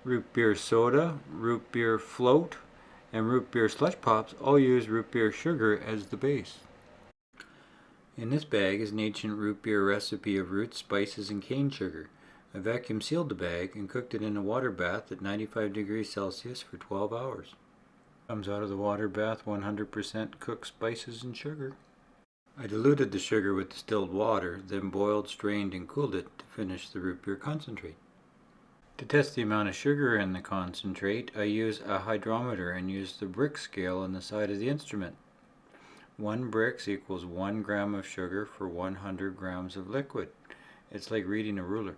Root beer soda, root beer float, and root beer slush pops all use root beer sugar as the base. In this bag is an ancient root beer recipe of roots, spices, and cane sugar. I vacuum sealed the bag and cooked it in a water bath at 95 degrees Celsius for 12 hours. Comes out of the water bath 100% cooked spices and sugar. I diluted the sugar with distilled water, then boiled, strained, and cooled it to finish the root beer concentrate. To test the amount of sugar in the concentrate, I use a hydrometer and use the brick scale on the side of the instrument. 1 brix equals 1 gram of sugar for 100 grams of liquid. It's like reading a ruler.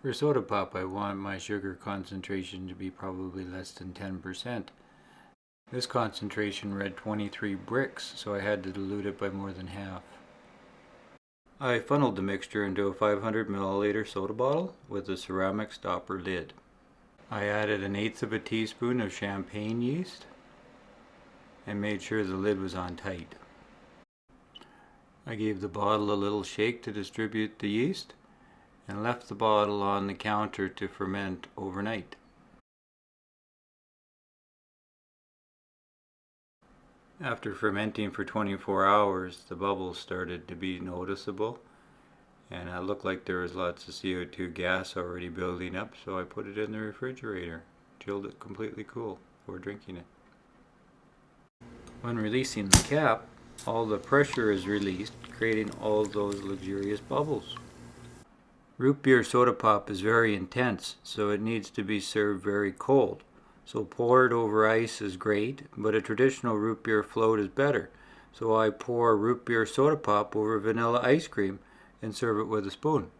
For soda pop, I want my sugar concentration to be probably less than 10%. This concentration read 23 brix, so I had to dilute it by more than half. I funneled the mixture into a 500 milliliter soda bottle with a ceramic stopper lid. I added 1/8 of a teaspoon of champagne yeast and made sure the lid was on tight. I gave the bottle a little shake to distribute the yeast and left the bottle on the counter to ferment overnight. After fermenting for 24 hours, the bubbles started to be noticeable, and it looked like there was lots of CO2 gas already building up, so I put it in the refrigerator, chilled it completely cool before drinking it. When releasing the cap, all the pressure is released, creating all those luxurious bubbles. Root beer soda pop is very intense, so it needs to be served very cold. So poured over ice is great, but a traditional root beer float is better. So I pour root beer soda pop over vanilla ice cream and serve it with a spoon.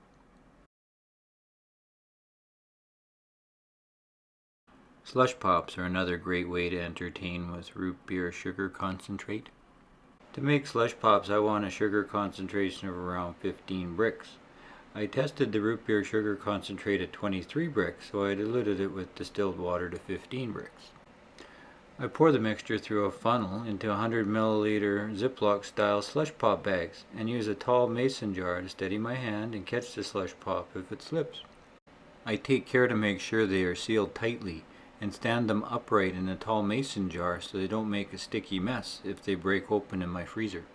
Slush pops are another great way to entertain with root beer sugar concentrate. To make slush pops, I want a sugar concentration of around 15 brix. I tested the root beer sugar concentrate at 23 brix, so I diluted it with distilled water to 15 brix. I pour the mixture through a funnel into 100 milliliter Ziploc style slush pop bags and use a tall mason jar to steady my hand and catch the slush pop if it slips. I take care to make sure they are sealed tightly and stand them upright in a tall mason jar so they don't make a sticky mess if they break open in my freezer.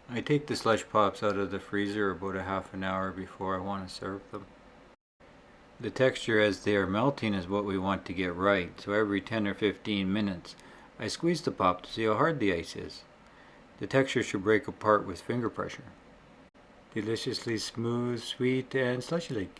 I take the slush pops out of the freezer about a half an hour before I want to serve them. The texture as they are melting is what we want to get right, so every 10 or 15 minutes I squeeze the pop to see how hard the ice is. The texture should break apart with finger pressure. Deliciously smooth, sweet, and slushy-like.